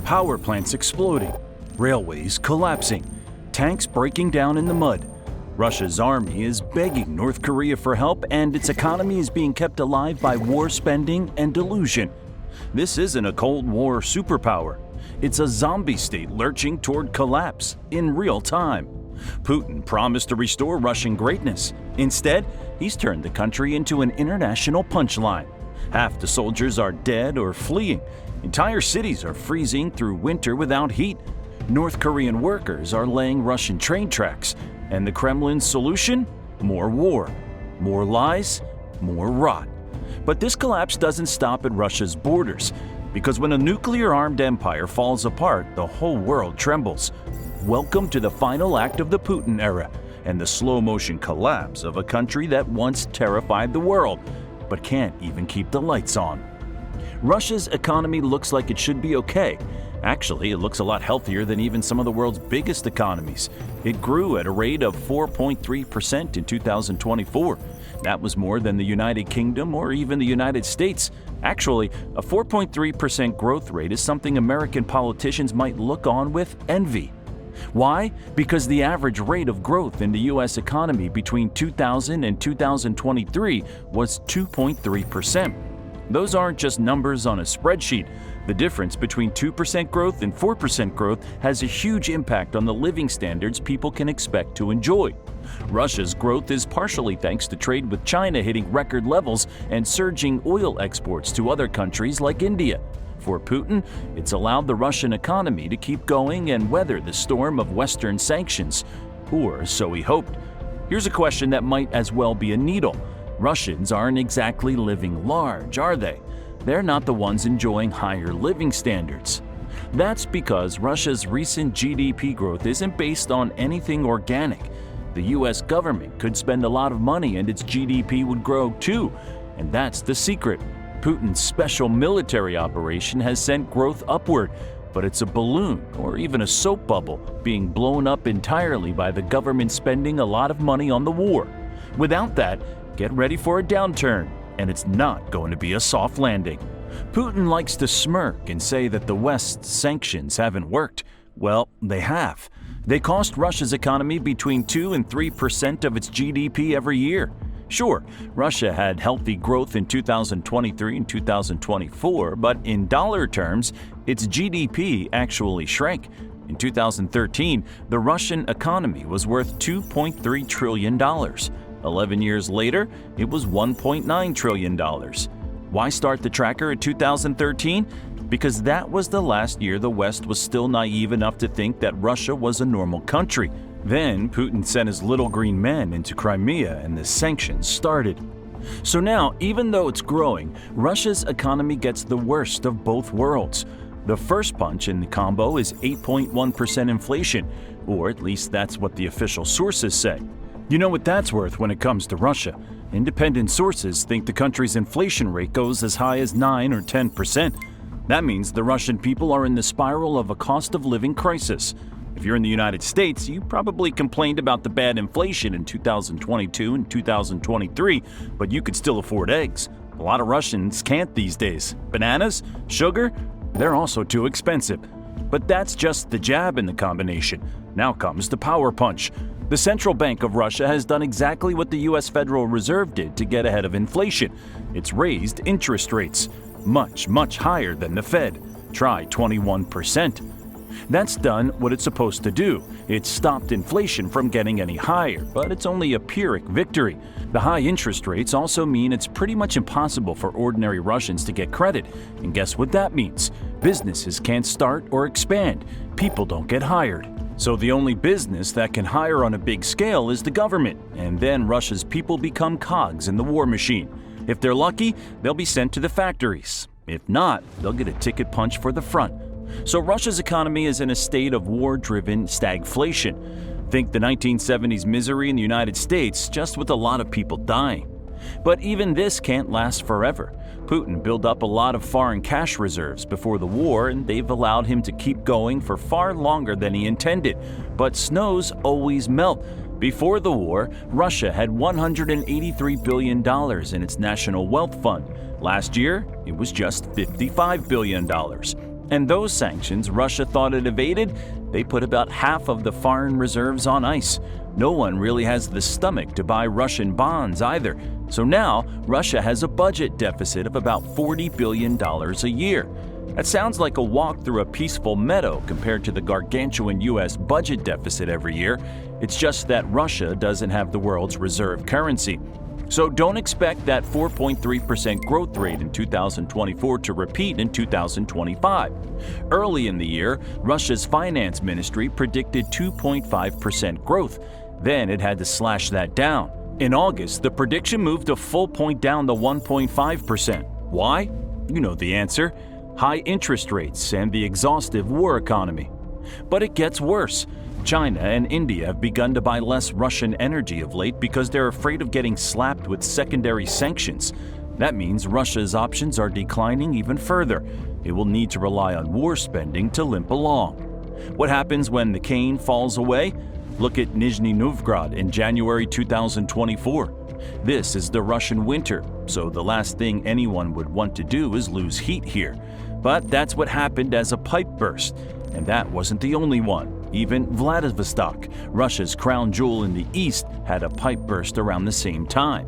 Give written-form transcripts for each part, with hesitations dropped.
power plants exploding, railways collapsing, tanks breaking down in the mud. Russia's army is begging North Korea for help, and its economy is being kept alive by war spending and delusion. This isn't a Cold War superpower. It's a zombie state lurching toward collapse in real time. Putin promised to restore Russian greatness. Instead, he's turned the country into an international punchline. Half the soldiers are dead or fleeing. Entire cities are freezing through winter without heat. North Korean workers are laying Russian train tracks. And the Kremlin's solution? More war. More lies, more rot. But this collapse doesn't stop at Russia's borders, because when a nuclear-armed empire falls apart, the whole world trembles. Welcome to the final act of the Putin era and the slow-motion collapse of a country that once terrified the world, but can't even keep the lights on. Russia's economy looks like it should be okay. Actually, it looks a lot healthier than even some of the world's biggest economies. It grew at a rate of 4.3% in 2024. That was more than the United Kingdom or even the United States. Actually, a 4.3% growth rate is something American politicians might look on with envy. Why? Because the average rate of growth in the U.S. economy between 2000 and 2023 was 2.3%. Those aren't just numbers on a spreadsheet. The difference between 2% growth and 4% growth has a huge impact on the living standards people can expect to enjoy. Russia's growth is partially thanks to trade with China hitting record levels and surging oil exports to other countries like India. For Putin, it's allowed the Russian economy to keep going and weather the storm of Western sanctions. Or so he hoped. Here's a question that might as well be a needle. Russians aren't exactly living large, are they? They're not the ones enjoying higher living standards. That's because Russia's recent GDP growth isn't based on anything organic. The US government could spend a lot of money and its GDP would grow too. And that's the secret. Putin's special military operation has sent growth upward, but it's a balloon or even a soap bubble being blown up entirely by the government spending a lot of money on the war. Without that, get ready for a downturn, and it's not going to be a soft landing. Putin likes to smirk and say that the West's sanctions haven't worked. Well, they have. They cost Russia's economy between 2 and 3% of its GDP every year. Sure, Russia had healthy growth in 2023 and 2024, but in dollar terms, its GDP actually shrank. In 2013, the Russian economy was worth $2.3 trillion. 11 years later, it was $1.9 trillion. Why start the tracker at 2013? Because that was the last year the West was still naive enough to think that Russia was a normal country. Then Putin sent his little green men into Crimea and the sanctions started. So now, even though it's growing, Russia's economy gets the worst of both worlds. The first punch in the combo is 8.1% inflation, or at least that's what the official sources say. You know what that's worth when it comes to Russia. Independent sources think the country's inflation rate goes as high as 9 or 10%. That means the Russian people are in the spiral of a cost of living crisis. If you're in the United States, you probably complained about the bad inflation in 2022 and 2023, but you could still afford eggs. A lot of Russians can't these days. Bananas, sugar, they're also too expensive. But that's just the jab in the combination. Now comes the power punch. The Central Bank of Russia has done exactly what the U.S. Federal Reserve did to get ahead of inflation. It's raised interest rates, much, much higher than the Fed. Try 21%. That's done what it's supposed to do. It's stopped inflation from getting any higher, but it's only a Pyrrhic victory. The high interest rates also mean it's pretty much impossible for ordinary Russians to get credit. And guess what that means? Businesses can't start or expand. People don't get hired. So the only business that can hire on a big scale is the government, and then Russia's people become cogs in the war machine. If they're lucky, they'll be sent to the factories. If not, they'll get a ticket punch for the front. So Russia's economy is in a state of war-driven stagflation. Think the 1970s misery in the United States, just with a lot of people dying. But even this can't last forever. Putin built up a lot of foreign cash reserves before the war, and they've allowed him to keep going for far longer than he intended. But snows always melt. Before the war, Russia had $183 billion in its national wealth fund. Last year, it was just $55 billion. And those sanctions Russia thought it evaded, they put about half of the foreign reserves on ice. No one really has the stomach to buy Russian bonds either. So now, Russia has a budget deficit of about $40 billion a year. That sounds like a walk through a peaceful meadow compared to the gargantuan U.S. budget deficit every year. It's just that Russia doesn't have the world's reserve currency. So don't expect that 4.3% growth rate in 2024 to repeat in 2025. Early in the year, Russia's finance ministry predicted 2.5% growth. Then it had to slash that down. In August, the prediction moved a full point down to 1.5%. Why? You know the answer. High interest rates and the exhaustive war economy. But it gets worse. China and India have begun to buy less Russian energy of late because they're afraid of getting slapped with secondary sanctions. That means Russia's options are declining even further. It will need to rely on war spending to limp along. What happens when the cane falls away? Look at Nizhny Novgorod in January 2024. This is the Russian winter, so the last thing anyone would want to do is lose heat here. But that's what happened as a pipe burst. And that wasn't the only one. Even Vladivostok, Russia's crown jewel in the east, had a pipe burst around the same time.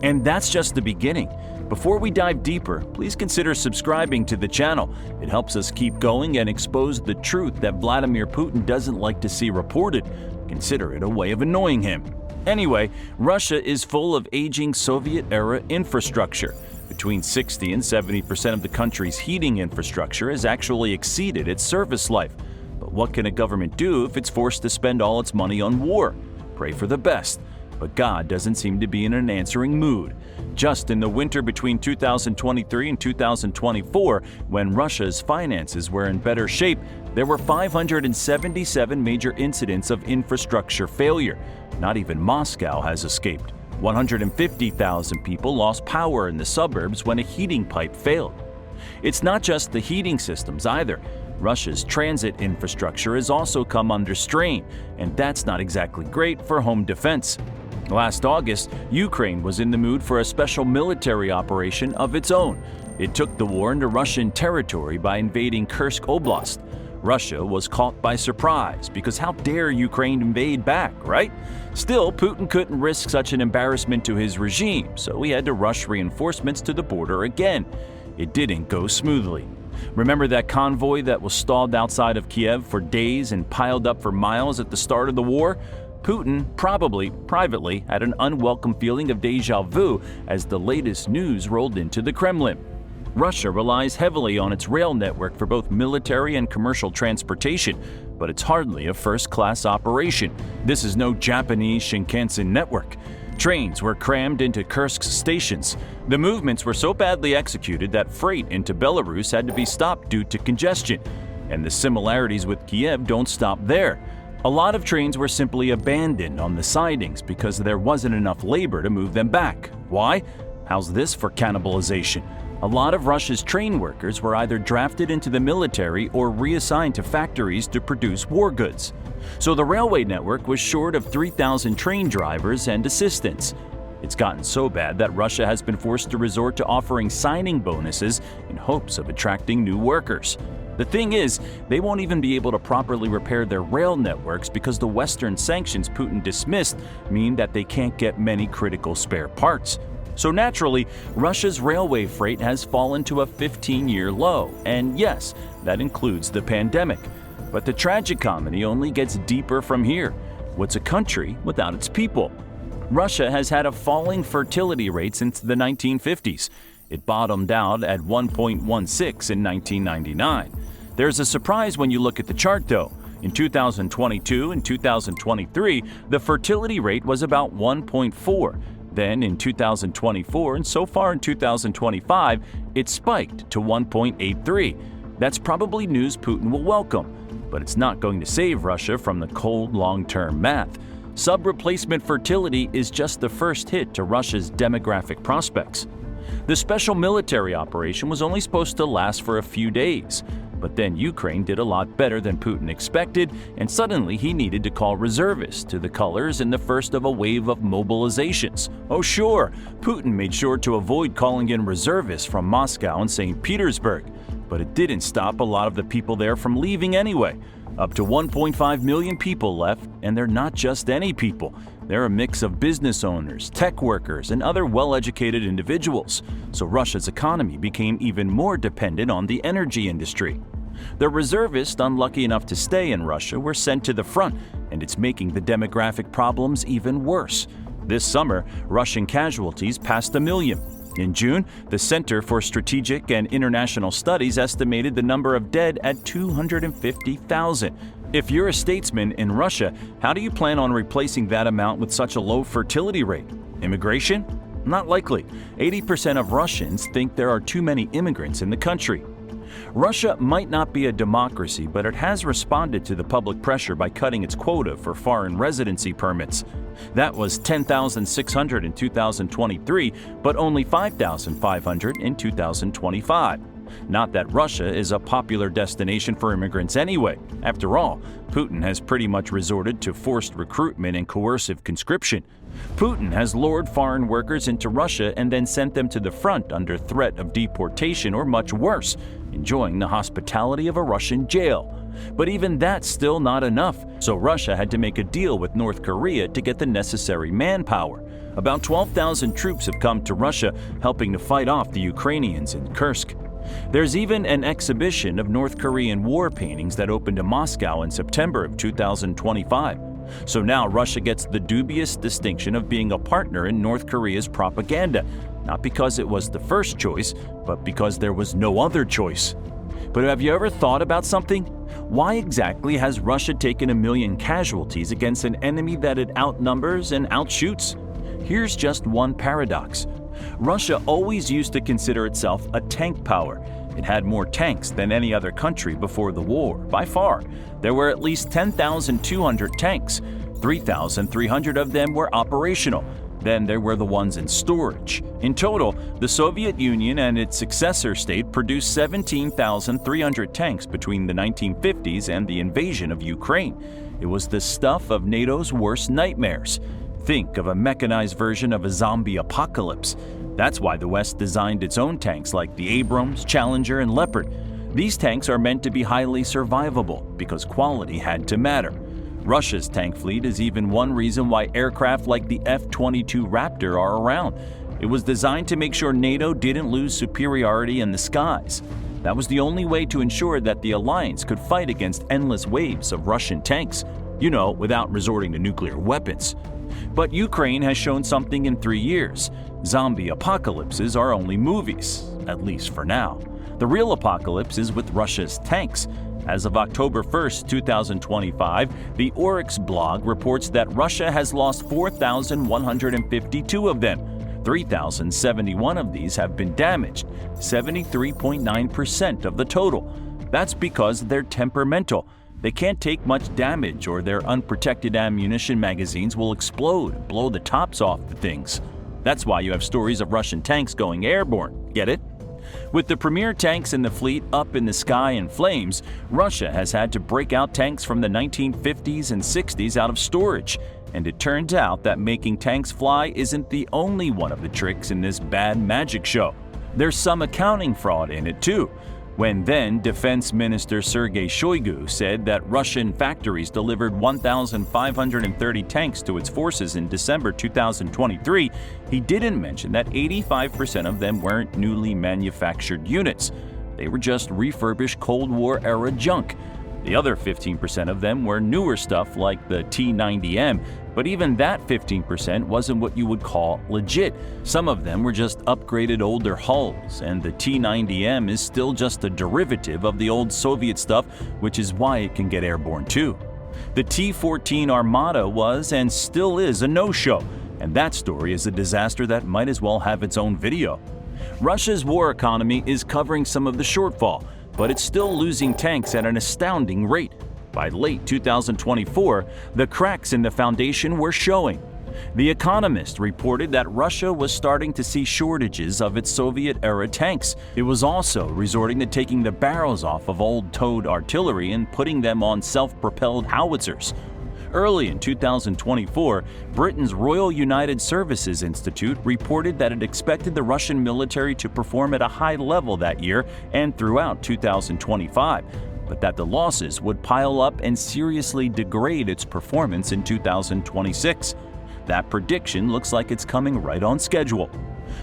And that's just the beginning. Before we dive deeper, please consider subscribing to the channel. It helps us keep going and expose the truth that Vladimir Putin doesn't like to see reported. Consider it a way of annoying him. Anyway, Russia is full of aging Soviet-era infrastructure. Between 60 and 70% of the country's heating infrastructure has actually exceeded its service life. But what can a government do if it's forced to spend all its money on war? Pray for the best. But God doesn't seem to be in an answering mood. Just in the winter between 2023 and 2024, when Russia's finances were in better shape, there were 577 major incidents of infrastructure failure. Not even Moscow has escaped. 150,000 people lost power in the suburbs when a heating pipe failed. It's not just the heating systems either. Russia's transit infrastructure has also come under strain, and that's not exactly great for home defense. Last August, Ukraine was in the mood for a special military operation of its own. It took the war into Russian territory by invading Kursk Oblast. Russia was caught by surprise because how dare Ukraine invade back, right? Still, Putin couldn't risk such an embarrassment to his regime, so he had to rush reinforcements to the border again. It didn't go smoothly. Remember that convoy that was stalled outside of Kiev for days and piled up for miles at the start of the war? Putin probably, privately, had an unwelcome feeling of déjà vu as the latest news rolled into the Kremlin. Russia relies heavily on its rail network for both military and commercial transportation, but it's hardly a first-class operation. This is no Japanese Shinkansen network. Trains were crammed into Kursk's stations. The movements were so badly executed that freight into Belarus had to be stopped due to congestion. And the similarities with Kiev don't stop there. A lot of trains were simply abandoned on the sidings because there wasn't enough labor to move them back. Why? How's this for cannibalization? A lot of Russia's train workers were either drafted into the military or reassigned to factories to produce war goods. So the railway network was short of 3,000 train drivers and assistants. It's gotten so bad that Russia has been forced to resort to offering signing bonuses in hopes of attracting new workers. The thing is, they won't even be able to properly repair their rail networks because the Western sanctions Putin dismissed mean that they can't get many critical spare parts. So naturally, Russia's railway freight has fallen to a 15-year low, and yes, that includes the pandemic. But the tragic comedy only gets deeper from here. What's a country without its people? Russia has had a falling fertility rate since the 1950s. It bottomed out at 1.16 in 1999. There's a surprise when you look at the chart though. In 2022 and 2023, the fertility rate was about 1.4. Then in 2024 and so far in 2025, it spiked to 1.83. That's probably news Putin will welcome, but it's not going to save Russia from the cold long-term math. Sub-replacement fertility is just the first hit to Russia's demographic prospects. The special military operation was only supposed to last for a few days. But then Ukraine did a lot better than Putin expected, and suddenly he needed to call reservists to the colors in the first of a wave of mobilizations. Oh sure, Putin made sure to avoid calling in reservists from Moscow and St. Petersburg, but it didn't stop a lot of the people there from leaving anyway. Up to 1.5 million people left, and they're not just any people. They're a mix of business owners, tech workers, and other well-educated individuals. So Russia's economy became even more dependent on the energy industry. The reservists unlucky enough to stay in Russia were sent to the front, and it's making the demographic problems even worse. This summer, Russian casualties passed 1 million. In June, the Center for Strategic and International Studies estimated the number of dead at 250,000. If you're a statesman in Russia, how do you plan on replacing that amount with such a low fertility rate? Immigration? Not likely. 80% of Russians think there are too many immigrants in the country. Russia might not be a democracy, but it has responded to the public pressure by cutting its quota for foreign residency permits. That was 10,600 in 2023, but only 5,500 in 2025. Not that Russia is a popular destination for immigrants anyway. After all, Putin has pretty much resorted to forced recruitment and coercive conscription. Putin has lured foreign workers into Russia and then sent them to the front under threat of deportation or much worse, enjoying the hospitality of a Russian jail. But even that's still not enough, so Russia had to make a deal with North Korea to get the necessary manpower. About 12,000 troops have come to Russia, helping to fight off the Ukrainians in Kursk. There's even an exhibition of North Korean war paintings that opened in Moscow in September of 2025. So now Russia gets the dubious distinction of being a partner in North Korea's propaganda, not because it was the first choice, but because there was no other choice. But have you ever thought about something? Why exactly has Russia taken 1 million casualties against an enemy that it outnumbers and outshoots? Here's just one paradox. Russia always used to consider itself a tank power. It had more tanks than any other country before the war, by far. There were at least 10,200 tanks. 3,300 of them were operational. Then there were the ones in storage. In total, the Soviet Union and its successor state produced 17,300 tanks between the 1950s and the invasion of Ukraine. It was the stuff of NATO's worst nightmares. Think of a mechanized version of a zombie apocalypse. That's why the West designed its own tanks like the Abrams, Challenger, and Leopard. These tanks are meant to be highly survivable because quality had to matter. Russia's tank fleet is even one reason why aircraft like the F-22 Raptor are around. It was designed to make sure NATO didn't lose superiority in the skies. That was the only way to ensure that the alliance could fight against endless waves of Russian tanks, without resorting to nuclear weapons. But Ukraine has shown something in 3 years. Zombie apocalypses are only movies, at least for now. The real apocalypse is with Russia's tanks. As of October 1st, 2025, the Oryx blog reports that Russia has lost 4,152 of them. 3,071 of these have been damaged, 73.9% of the total. That's because they're temperamental. They can't take much damage or their unprotected ammunition magazines will explode and blow the tops off the things. That's why you have stories of Russian tanks going airborne. Get it? With the premier tanks in the fleet up in the sky in flames, Russia has had to break out tanks from the 1950s and 60s out of storage. And it turns out that making tanks fly isn't the only one of the tricks in this bad magic show. There's some accounting fraud in it too. When then Defense Minister Sergei Shoigu said that Russian factories delivered 1,530 tanks to its forces in December 2023, he didn't mention that 85% of them weren't newly manufactured units. They were just refurbished Cold War-era junk. The other 15% of them were newer stuff like the T-90M, but even that 15% wasn't what you would call legit. Some of them were just upgraded older hulls, and the T-90M is still just a derivative of the old Soviet stuff, which is why it can get airborne too. The T-14 Armata was and still is a no-show, and that story is a disaster that might as well have its own video. Russia's war economy is covering some of the shortfall, but it's still losing tanks at an astounding rate. By late 2024, the cracks in the foundation were showing. The Economist reported that Russia was starting to see shortages of its Soviet-era tanks. It was also resorting to taking the barrels off of old towed artillery and putting them on self-propelled howitzers. Early in 2024, Britain's Royal United Services Institute reported that it expected the Russian military to perform at a high level that year and throughout 2025, but that the losses would pile up and seriously degrade its performance in 2026. That prediction looks like it's coming right on schedule.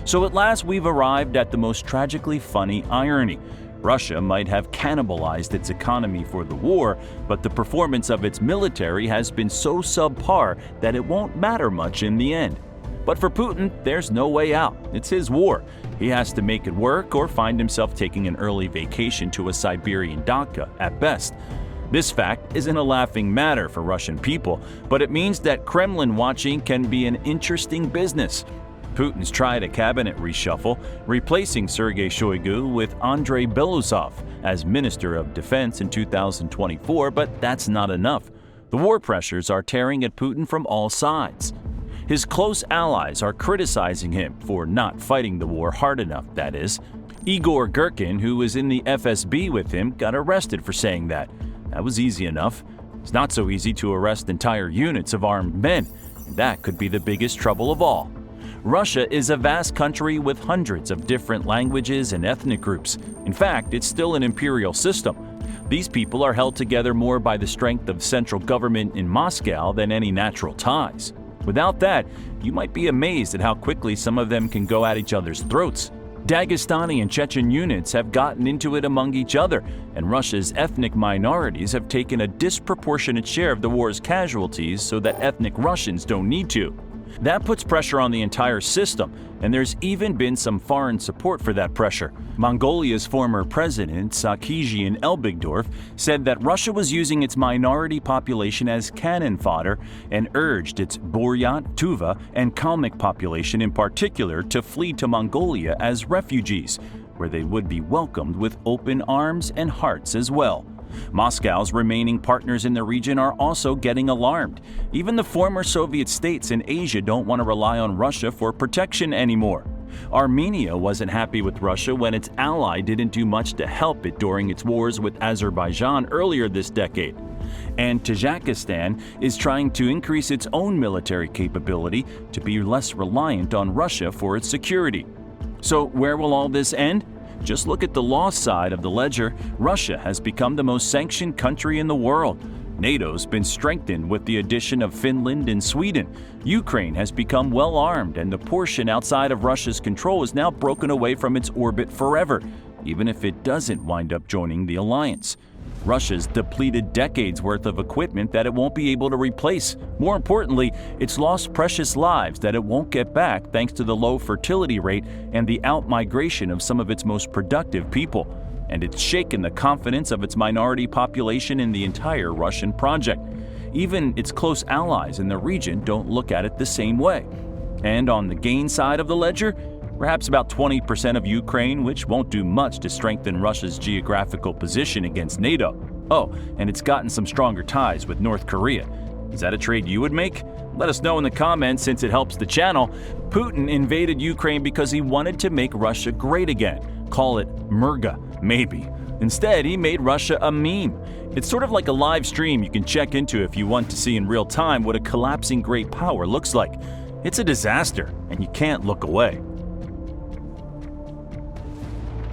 So at last we've arrived at the most tragically funny irony. Russia might have cannibalized its economy for the war, but the performance of its military has been so subpar that it won't matter much in the end. But for Putin, there's no way out. It's his war. He has to make it work or find himself taking an early vacation to a Siberian dacha at best. This fact isn't a laughing matter for Russian people, but it means that Kremlin watching can be an interesting business. Putin's tried a cabinet reshuffle, replacing Sergei Shoigu with Andrei Belousov as Minister of Defense in 2024, but that's not enough. The war pressures are tearing at Putin from all sides. His close allies are criticizing him for not fighting the war hard enough, that is. Igor Girkin, who was in the FSB with him, got arrested for saying that. That was easy enough. It's not so easy to arrest entire units of armed men. That could be the biggest trouble of all. Russia is a vast country with hundreds of different languages and ethnic groups. In fact, it's still an imperial system. These people are held together more by the strength of central government in Moscow than any natural ties. Without that, you might be amazed at how quickly some of them can go at each other's throats. Dagestani and Chechen units have gotten into it among each other, and Russia's ethnic minorities have taken a disproportionate share of the war's casualties so that ethnic Russians don't need to. That puts pressure on the entire system, and there's even been some foreign support for that pressure. Mongolia's former president, Sarkisian Elbigdorf, said that Russia was using its minority population as cannon fodder and urged its Buryat, Tuva, and Kalmyk population in particular to flee to Mongolia as refugees, where they would be welcomed with open arms and hearts as well. Moscow's remaining partners in the region are also getting alarmed. Even the former Soviet states in Asia don't want to rely on Russia for protection anymore. Armenia wasn't happy with Russia when its ally didn't do much to help it during its wars with Azerbaijan earlier this decade. And Tajikistan is trying to increase its own military capability to be less reliant on Russia for its security. So where will all this end? Just look at the loss side of the ledger. Russia has become the most sanctioned country in the world. NATO's been strengthened with the addition of Finland and Sweden. Ukraine has become well armed, and the portion outside of Russia's control is now broken away from its orbit forever, even if it doesn't wind up joining the alliance. Russia's depleted decades worth of equipment that it won't be able to replace. More importantly, it's lost precious lives that it won't get back thanks to the low fertility rate and the out-migration of some of its most productive people. And it's shaken the confidence of its minority population in the entire Russian project. Even its close allies in the region don't look at it the same way. And on the gain side of the ledger, perhaps about 20% of Ukraine, which won't do much to strengthen Russia's geographical position against NATO. Oh, and it's gotten some stronger ties with North Korea. Is that a trade you would make? Let us know in the comments since it helps the channel. Putin invaded Ukraine because he wanted to make Russia great again. Call it MRGA, maybe. Instead, he made Russia a meme. It's sort of like a live stream you can check into if you want to see in real time what a collapsing great power looks like. It's a disaster, and you can't look away.